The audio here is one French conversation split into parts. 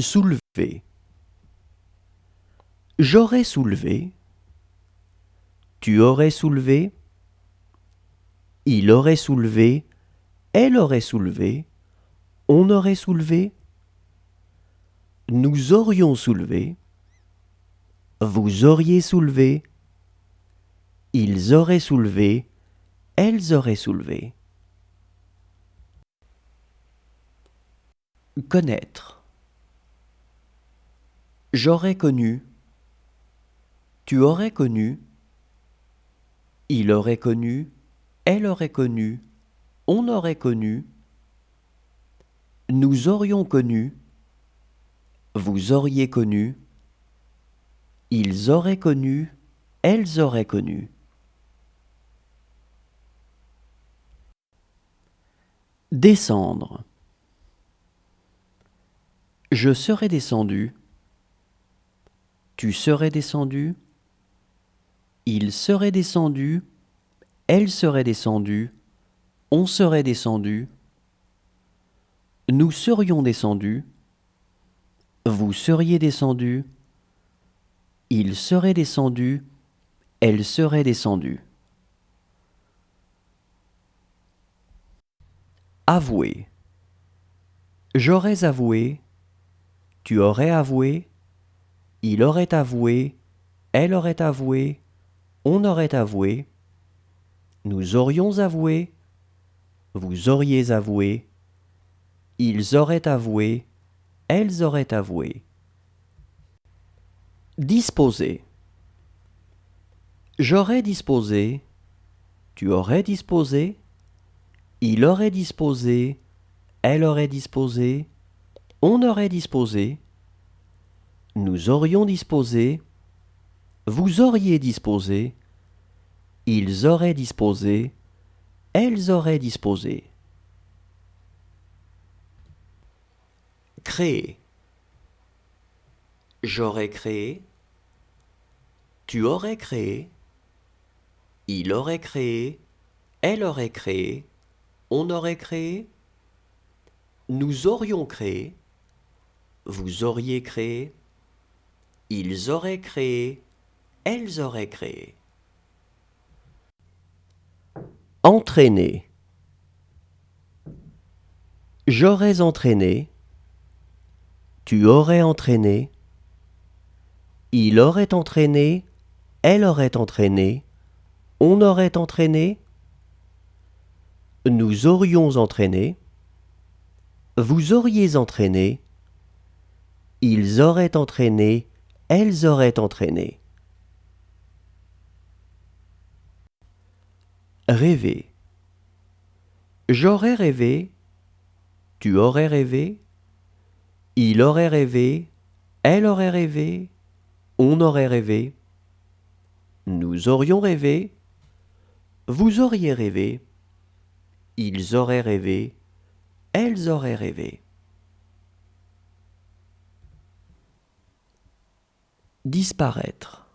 Soulever. J'aurais soulevé. Tu aurais soulevé. Il aurait soulevé. Elle aurait soulevé. On aurait soulevé. Nous aurions soulevé. Vous auriez soulevé. Ils auraient soulevé. Elles auraient soulevé. Connaître. J'aurais connu. Tu aurais connu. Il aurait connu. Elle aurait connu. On aurait connu. Nous aurions connu. Vous auriez connu. Ils auraient connu. Elles auraient connu. Descendre. Je serais descendu. Tu serais descendu. Il serait descendu. Elle serait descendue. On serait descendu. Nous serions descendus. Vous seriez descendu. Il serait descendu. Elle serait descendue. Avouer. J'aurais avoué. Tu aurais avoué. Il aurait avoué. Elle aurait avoué. On aurait avoué. Nous aurions avoué. Vous auriez avoué. Ils auraient avoué. Elles auraient avoué. Disposer. J'aurais disposé. Tu aurais disposé. Il aurait disposé. Elle aurait disposé. On aurait disposé. Nous aurions disposé. Vous auriez disposé. Ils auraient disposé. Elles auraient disposé. Créer. J'aurais créé. Tu aurais créé. Il aurait créé. Elle aurait créé. On aurait créé. Nous aurions créé. Vous auriez créé. Ils auraient créé. Elles auraient créé. Entraîner. J'aurais entraîné. Tu aurais entraîné. Il aurait entraîné. Elle aurait entraîné. On aurait entraîné. Nous aurions entraîné. Vous auriez entraîné. Ils auraient entraîné. Elles auraient entraîné. Rêver. J'aurais rêvé. Tu aurais rêvé. Il aurait rêvé. Elle aurait rêvé. On aurait rêvé. Nous aurions rêvé. Vous auriez rêvé. Ils auraient rêvé. Elles auraient rêvé. Disparaître.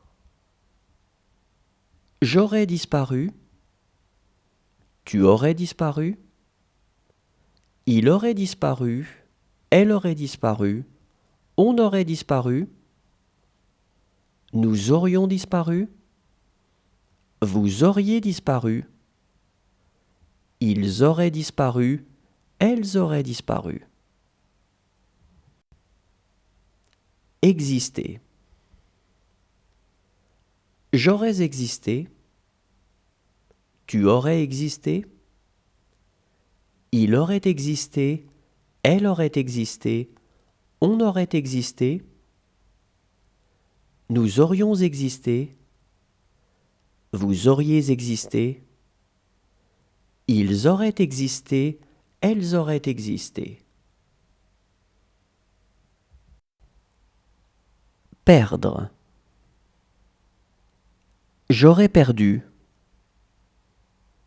J'aurais disparu. Tu aurais disparu. Il aurait disparu. Elle aurait disparu. On aurait disparu. Nous aurions disparu. Vous auriez disparu. Ils auraient disparu. Elles auraient disparu. Exister. J'aurais existé. Tu aurais existé. Il aurait existé. Elle aurait existé. On aurait existé. Nous aurions existé. Vous auriez existé. Ils auraient existé. Elles auraient existé. Perdre. J'aurais perdu.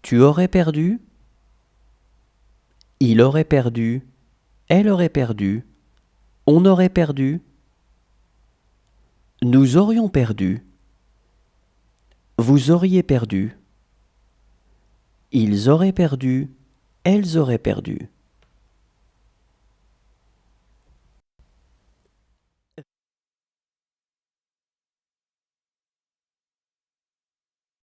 Tu aurais perdu. Il aurait perdu. Elle aurait perdu. On aurait perdu. Nous aurions perdu. Vous auriez perdu. Ils auraient perdu. Elles auraient perdu.